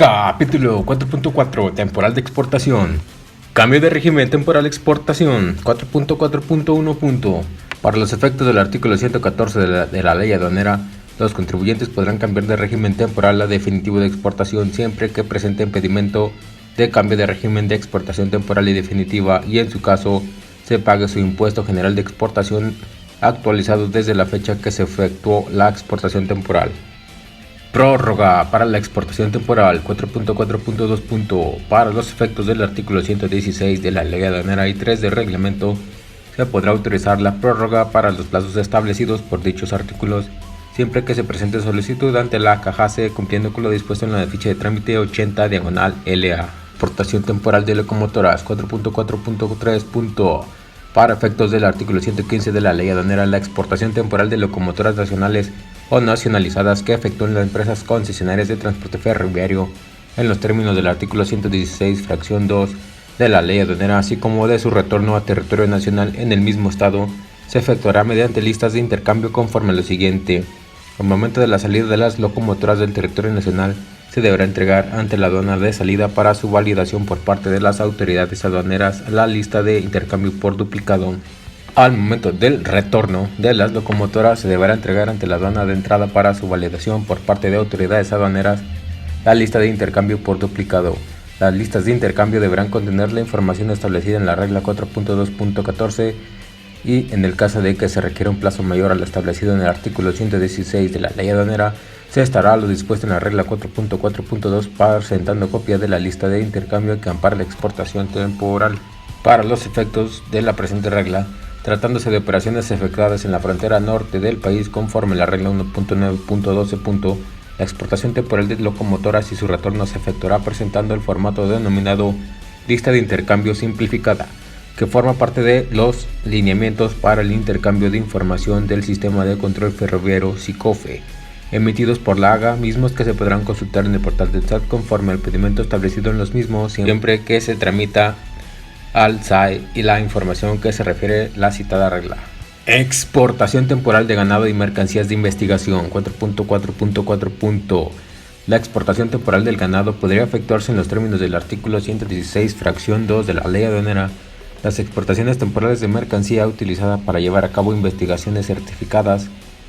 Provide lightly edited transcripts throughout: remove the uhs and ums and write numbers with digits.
Capítulo 4.4 Temporal de exportación. Cambio de régimen temporal de exportación 4.4.1. Para los efectos del artículo 114 de la ley aduanera, los contribuyentes podrán cambiar de régimen temporal a definitivo de exportación siempre que presente impedimento de cambio de régimen de exportación temporal y definitiva y en su caso se pague su impuesto general de exportación actualizado desde la fecha que se efectuó la exportación temporal. Prórroga para la exportación temporal 4.4.2. Para los efectos del artículo 116 de la ley aduanera y 3 del reglamento, se podrá autorizar la prórroga para los plazos establecidos por dichos artículos, siempre que se presente solicitud ante la CAJACE cumpliendo con lo dispuesto en la ficha de trámite 80/LA. Exportación temporal de locomotoras 4.4.3. Para efectos del artículo 115 de la ley aduanera, la exportación temporal de locomotoras nacionales o nacionalizadas que efectúen las empresas concesionarias de transporte ferroviario en los términos del artículo 116, fracción 2 de la ley aduanera, así como de su retorno a territorio nacional en el mismo estado, se efectuará mediante listas de intercambio conforme a lo siguiente. Al momento de la salida de las locomotoras del territorio nacional, se deberá entregar ante la aduana de salida para su validación por parte de las autoridades aduaneras la lista de intercambio por duplicado. Al momento del retorno de las locomotoras, se deberá entregar ante la aduana de entrada para su validación por parte de autoridades aduaneras la lista de intercambio por duplicado. Las listas de intercambio deberán contener la información establecida en la regla 4.2.14 y en el caso de que se requiera un plazo mayor al establecido en el artículo 116 de la ley aduanera, se estará a lo dispuesto en la regla 4.4.2 presentando copia de la lista de intercambio que ampara la exportación temporal. Para los efectos de la presente regla, tratándose de operaciones efectuadas en la frontera norte del país conforme a la regla 1.9.12. La exportación temporal de locomotoras y su retorno se efectuará presentando el formato denominado lista de intercambio simplificada, que forma parte de los lineamientos para el intercambio de información del sistema de control ferroviario SICOFE, emitidos por la AGA, mismos que se podrán consultar en el portal del SAT conforme al pedimento establecido en los mismos, siempre que se tramita al SAE y la información que se refiere la citada regla. Exportación temporal de ganado y mercancías de investigación 4.4.4. La exportación temporal del ganado podría efectuarse en los términos del artículo 116, fracción 2 de la ley aduanera. Las exportaciones temporales de mercancía utilizada para llevar a cabo investigaciones certificadas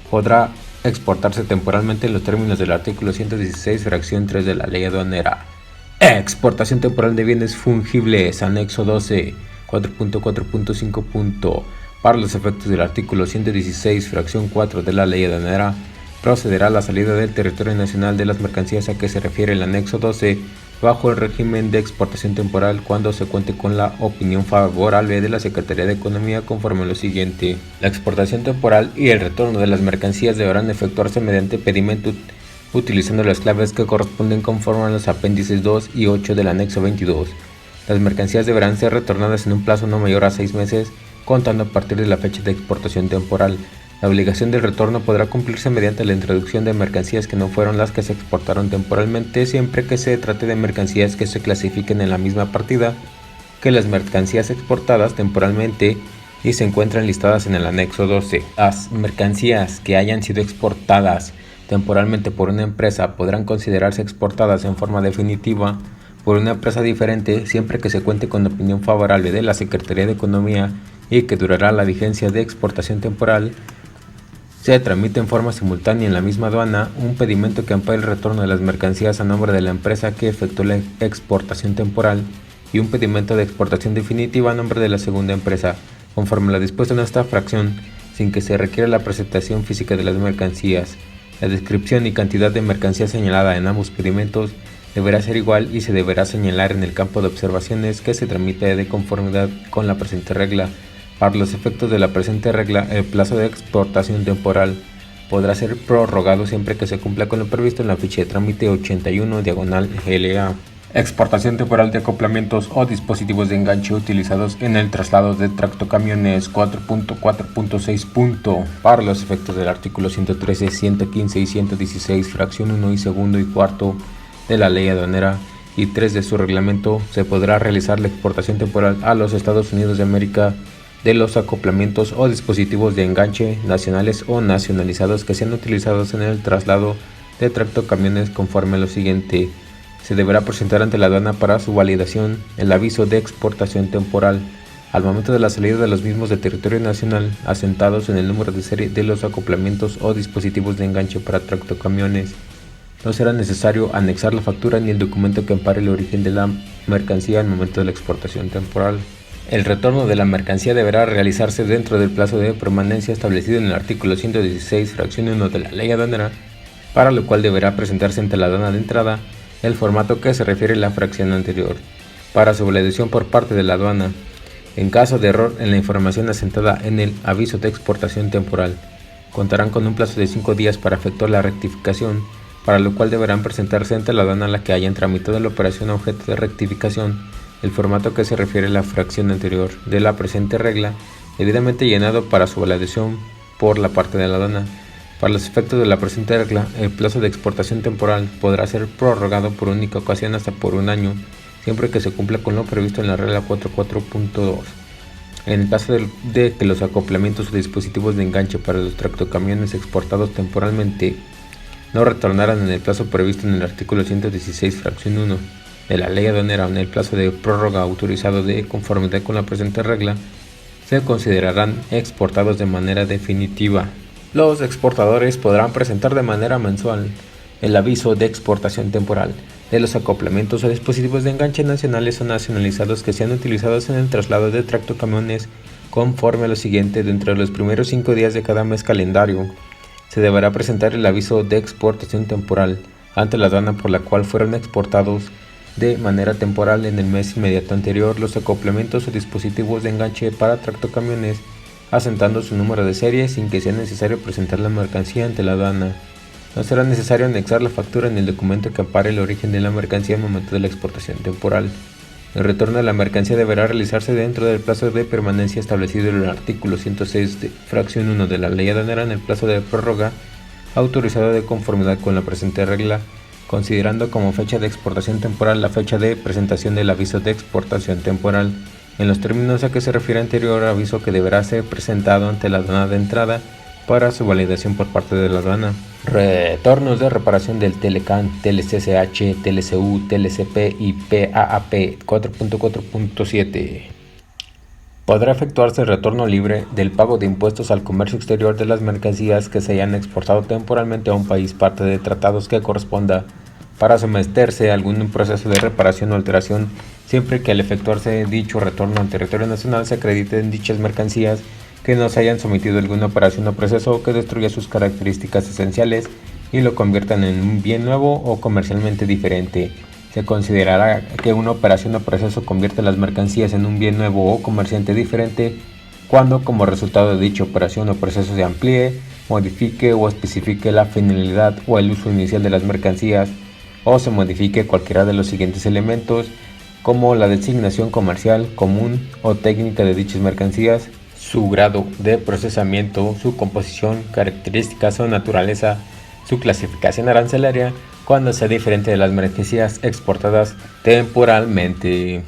podrá exportarse temporalmente en los términos del artículo 116, fracción 3 de la ley aduanera. Exportación temporal de bienes fungibles, anexo 12, 4.4.5. Para los efectos del artículo 116, fracción 4 de la ley aduanera, procederá a la salida del territorio nacional de las mercancías a que se refiere el anexo 12 bajo el régimen de exportación temporal cuando se cuente con la opinión favorable de la Secretaría de Economía conforme a lo siguiente. La exportación temporal y el retorno de las mercancías deberán efectuarse mediante pedimento utilizando las claves que corresponden conforme a los apéndices 2 y 8 del anexo 22. Las mercancías deberán ser retornadas en un plazo no mayor a 6 meses, contando a partir de la fecha de exportación temporal. La obligación del retorno podrá cumplirse mediante la introducción de mercancías que no fueron las que se exportaron temporalmente, siempre que se trate de mercancías que se clasifiquen en la misma partida que las mercancías exportadas temporalmente y se encuentran listadas en el anexo 12. Las mercancías que hayan sido exportadas temporalmente por una empresa podrán considerarse exportadas en forma definitiva por una empresa diferente siempre que se cuente con opinión favorable de la Secretaría de Economía y que durará la vigencia de exportación temporal. Se tramita en forma simultánea en la misma aduana un pedimento que ampare el retorno de las mercancías a nombre de la empresa que efectuó la exportación temporal y un pedimento de exportación definitiva a nombre de la segunda empresa, conforme a lo dispuesto en esta fracción, sin que se requiera la presentación física de las mercancías. La descripción y cantidad de mercancía señalada en ambos pedimentos deberá ser igual y se deberá señalar en el campo de observaciones que se tramite de conformidad con la presente regla. Para los efectos de la presente regla, el plazo de exportación temporal podrá ser prorrogado siempre que se cumpla con lo previsto en la ficha de trámite 81/LA. Exportación temporal de acoplamientos o dispositivos de enganche utilizados en el traslado de tractocamiones 4.4.6. Para los efectos del artículo 113, 115 y 116, fracción 1 y segundo y cuarto de la ley aduanera y 3 de su reglamento, se podrá realizar la exportación temporal a los Estados Unidos de América de los acoplamientos o dispositivos de enganche nacionales o nacionalizados que sean utilizados en el traslado de tractocamiones conforme a lo siguiente. se deberá presentar ante la aduana para su validación el aviso de exportación temporal al momento de la salida de los mismos del territorio nacional, asentados en el número de serie de los acoplamientos o dispositivos de enganche para tractocamiones. No será necesario anexar la factura ni el documento que ampare el origen de la mercancía al momento de la exportación temporal. El retorno de la mercancía deberá realizarse dentro del plazo de permanencia establecido en el artículo 116, fracción 1 de la ley aduanera, para lo cual deberá presentarse ante la aduana de entrada el formato que se refiere a la fracción anterior, para su validación por parte de la aduana. En caso de error en la información asentada en el aviso de exportación temporal, contarán con un plazo de 5 días para efectuar la rectificación, para lo cual deberán presentarse ante la aduana a la que hayan tramitado la operación objeto de rectificación, el formato que se refiere a la fracción anterior de la presente regla, debidamente llenado para su validación por la parte de la aduana. Para los efectos de la presente regla, el plazo de exportación temporal podrá ser prorrogado por única ocasión hasta por un año, siempre que se cumpla con lo previsto en la regla 44.2. En el caso de que los acoplamientos o dispositivos de enganche para los tractocamiones exportados temporalmente no retornaran en el plazo previsto en el artículo 116, fracción 1 de la ley aduanera o en el plazo de prórroga autorizado de conformidad con la presente regla, se considerarán exportados de manera definitiva. Los exportadores podrán presentar de manera mensual el aviso de exportación temporal de los acoplamientos o dispositivos de enganche nacionales o nacionalizados que sean utilizados en el traslado de tractocamiones conforme a lo siguiente. Dentro de los primeros 5 días de cada mes calendario, se deberá presentar el aviso de exportación temporal ante la aduana por la cual fueron exportados de manera temporal en el mes inmediato anterior los acoplamientos o dispositivos de enganche para tractocamiones, asentando su número de serie sin que sea necesario presentar la mercancía ante la aduana. No será necesario anexar la factura en el documento que ampare el origen de la mercancía al momento de la exportación temporal. El retorno de la mercancía deberá realizarse dentro del plazo de permanencia establecido en el artículo 106, fracción 1 de la ley aduanera en el plazo de prórroga autorizado de conformidad con la presente regla, considerando como fecha de exportación temporal la fecha de presentación del aviso de exportación temporal, en los términos a que se refiere anterior aviso que deberá ser presentado ante la aduana de entrada para su validación por parte de la aduana. Retornos de reparación del Telecan, TLCSH, TLCU, TLCP y PAAP 4.4.7. Podrá efectuarse el retorno libre del pago de impuestos al comercio exterior de las mercancías que se hayan exportado temporalmente a un país parte de tratados que corresponda para someterse a algún proceso de reparación o alteración, siempre que al efectuarse dicho retorno al territorio nacional se acrediten dichas mercancías que no se hayan sometido a alguna operación o proceso que destruya sus características esenciales y lo conviertan en un bien nuevo o comercialmente diferente. Se considerará que una operación o proceso convierte las mercancías en un bien nuevo o comerciante diferente cuando, como resultado de dicha operación o proceso, se amplíe, modifique o especifique la finalidad o el uso inicial de las mercancías, o se modifique cualquiera de los siguientes elementos, como la designación comercial, común o técnica de dichas mercancías, su grado de procesamiento, su composición, características o naturaleza, su clasificación arancelaria, cuando sea diferente de las mercancías exportadas temporalmente.